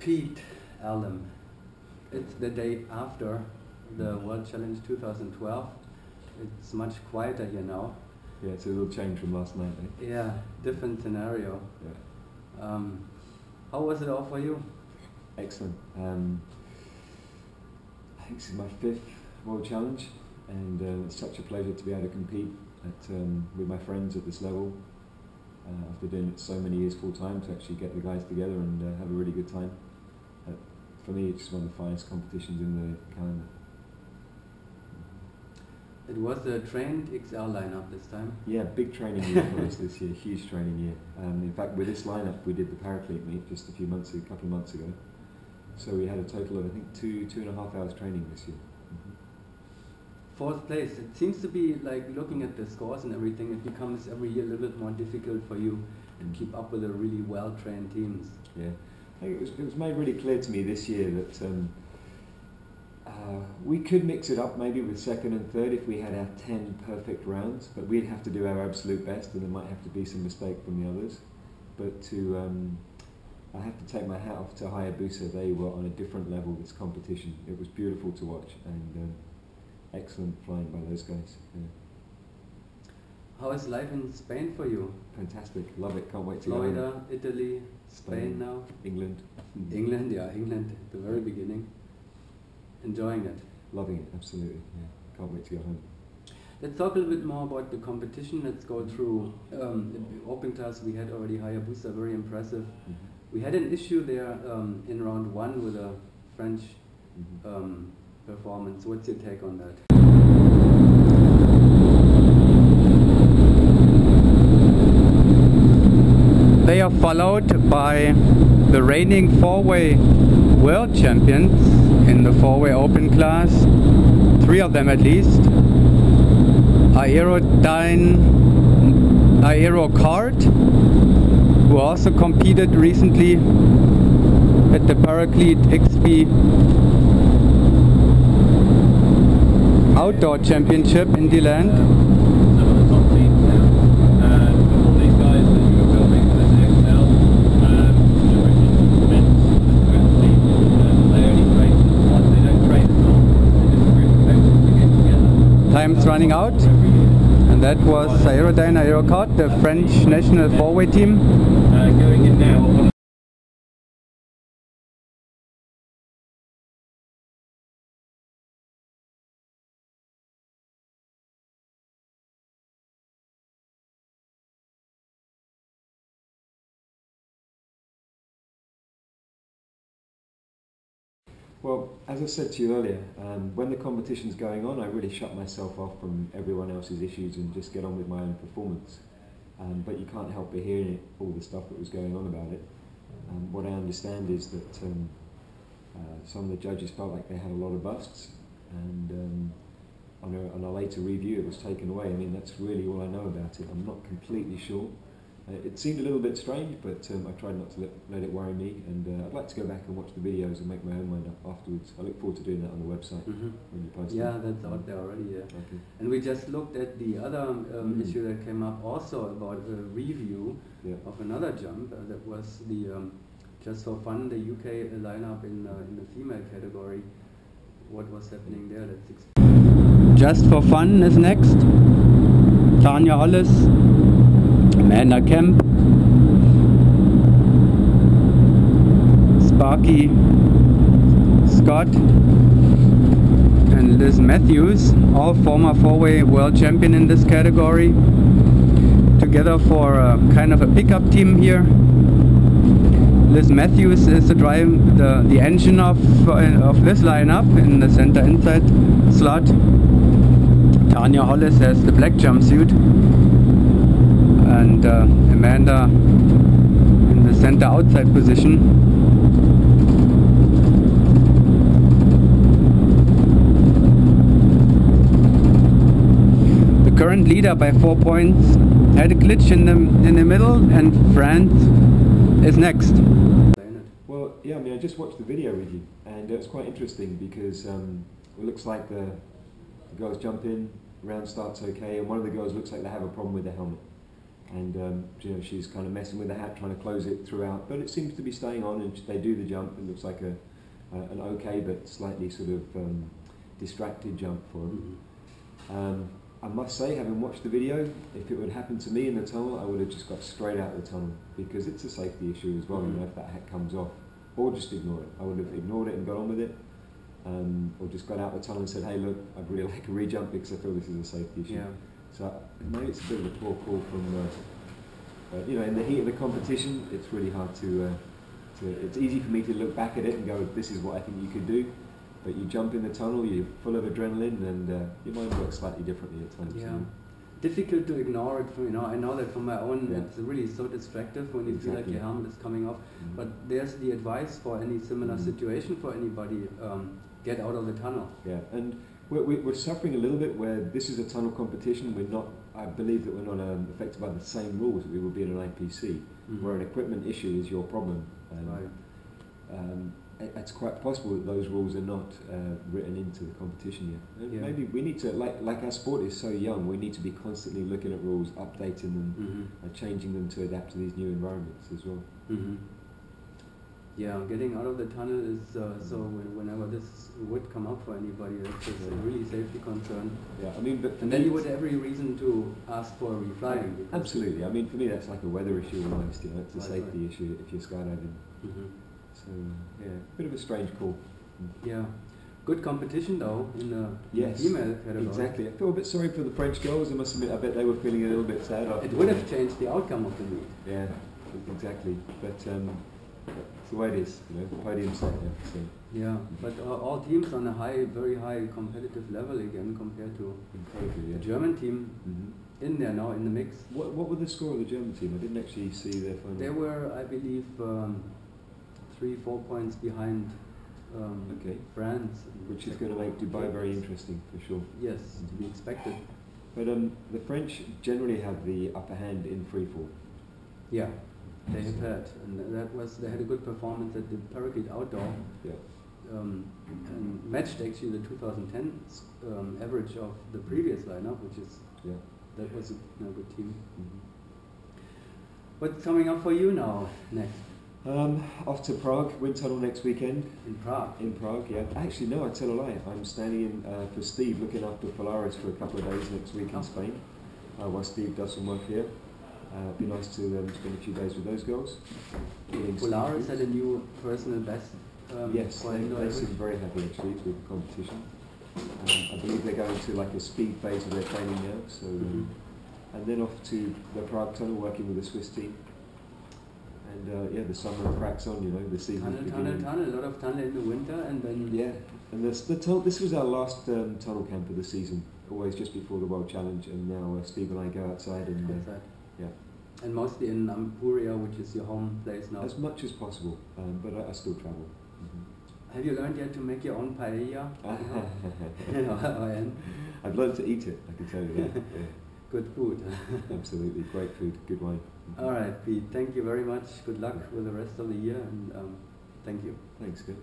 Pete Allum. It's the day after the World Challenge 2012. It's much quieter here now. Yeah, it's a little change from last night, eh? Yeah, different scenario. Yeah. How was it all for you? Excellent. I think this is my 5th World Challenge, and it's such a pleasure to be able to compete with my friends at this level. After doing it so many years full time, to actually get the guys together and have a really good time. For me, it's one of the finest competitions in the calendar. It was a trained XL lineup this time. Yeah, big training year for us this year, huge training year. In fact, with this lineup, we did the Paraclete meet just a couple of months ago. So we had a total of, I think, two and a half hours training this year. 4th place. It seems to be like, looking at the scores and everything, it becomes every year a little bit more difficult for you to keep up with the really well-trained teams. Yeah, I think it was made really clear to me this year that we could mix it up maybe with 2nd and 3rd if we had our 10 perfect rounds, but we'd have to do our absolute best, and there might have to be some mistake from the others. But I have to take my hat off to Hayabusa. They were on a different level this competition. It was beautiful to watch, and excellent flying by those guys. Yeah. How is life in Spain for you? Fantastic, love it, can't wait to Florida, go. Italy, Spain now? England. England, yeah, England at the very beginning. Enjoying it? Loving it, absolutely, yeah. Can't wait to go home. Let's talk a little bit more about the competition. Let's go through the open class. We had already Hayabusa, very impressive. We had an issue there in round 1 with a French performance. What's your take on that? They are followed by the reigning 4-way world champions in the 4-way open class, 3 of them at least. Aerocard, who also competed recently at the Paraclete XP Outdoor Championship in Deland. Some of the top teams now. All these guys that you were filming, there's NSL, they only train once, they don't train at all. They just group of coaches to get together. Time's running out, and that was Aerocard, the French national 4-way team. Going in now. Well, as I said to you earlier, when the competition's going on, I really shut myself off from everyone else's issues and just get on with my own performance. But you can't help but hearing all the stuff that was going on about it. What I understand is that some of the judges felt like they had a lot of busts, and on a later review it was taken away. I mean, that's really all I know about it. I'm not completely sure. It seemed a little bit strange, but I tried not to let it worry me, and I'd like to go back and watch the videos and make my own mind up afterwards. I look forward to doing that on the website when you post it. Yeah, that's out there already, yeah. Okay. And we just looked at the other issue that came up also about a review of another jump. That was the, just for fun, the UK lineup in the female category. What was happening there? Let's explain. Just for Fun is next. Tanya Hollis, Amanda Kemp, Sparky Scott, and Liz Matthews, all former 4-way world champion in this category, together for a kind of a pickup team here. Liz Matthews is the engine of this lineup in the center inside slot. Tanya Hollis has the black jumpsuit, and Amanda in the center outside position. The current leader by 4 points had a glitch in the middle, and France is next. Well, yeah, I mean, I just watched the video with you, and it's quite interesting because it looks like the girls jump in, round starts okay, and one of the girls looks like they have a problem with the helmet. and you know, she's kind of messing with the hat, trying to close it throughout, but it seems to be staying on, and they do the jump. It looks like an okay but slightly sort of distracted jump for him. I must say, having watched the video, if it would happen to me in the tunnel, I would have just got straight out of the tunnel, because it's a safety issue as well. You know, if that hat comes off, or just ignore it. I would have ignored it and got on with it, or just got out the tunnel and said, hey look, I'd really like a re-jump because I feel this is a safety issue. Yeah. So maybe it's a bit of a poor call from, you know, in the heat of the competition, it's really hard it's easy for me to look back at it and go, this is what I think you could do. But you jump in the tunnel, you're full of adrenaline, and your mind works slightly differently at times. Yeah. You know? Difficult to ignore it. You know, I know that from my own. Yeah. It's really so distractive when you feel like your helmet is coming off. But there's the advice for any similar situation for anybody: get out of the tunnel. Yeah, and we're suffering a little bit where this is a tunnel competition. We're not. I believe that we're not affected by the same rules that we would be in an IPC, where an equipment issue is your problem. Right. It's quite possible that those rules are not written into the competition yet. And maybe we need to, like our sport is so young, we need to be constantly looking at rules, updating them, and changing them to adapt to these new environments as well. Yeah, getting out of the tunnel is so whenever this would come up for anybody, it's just a really safety concern. Yeah, I mean, but and then you would have every reason to ask for reflying. Absolutely. I mean, for me, that's like a weather issue almost. You know, it's a safety issue if you're skydiving. So yeah, bit of a strange call. Yeah, good competition though in the female category. Exactly. I feel a bit sorry for the French girls. I must admit, I bet they were feeling a little bit sad. It would have changed the outcome of the meet. Yeah, exactly. But it's the way it is. You know, the podium's set there. So. Yeah, but all teams on a very high competitive level again compared to the German team in there now in the mix. What were the score of the German team? I didn't actually see their final. They were, I believe, 3-4 points behind France. Which is going to make Dubai very interesting for sure. Yes, to be expected. But the French generally have the upper hand in freefall. Yeah, they have had, and they had a good performance at the Parakeet Outdoor. Yeah. And matched actually the 2010 average of the previous lineup, which is that was a good team. What's coming up for you now next? Off to Prague, wind tunnel next weekend. In Prague? In Prague, yeah. Actually, no, I tell a lie. I'm standing in for Steve, looking after Polaris for a couple of days next week in Spain, while Steve does some work here. It'd be nice to spend a few days with those girls. Polaris had a new personal best. Yes, they seem very happy actually with the competition. I believe they're going to like a speed phase of their training now. So, and then off to the Prague tunnel, working with the Swiss team. And the summer cracks on, you know, the season's beginning. Tunnel, a lot of tunnel in the winter, and then and this was our last tunnel camp of the season, always just before the World Challenge, and now Steve and I go outside and and mostly in Ampuria, which is your home place now. As much as possible, but I still travel. Have you learned yet to make your own paella? I've learned to eat it, I can tell you that. Good food. Absolutely, great food, good wine. All right, Pete, thank you very much. Good luck with the rest of the year, and thank you. Thanks, good.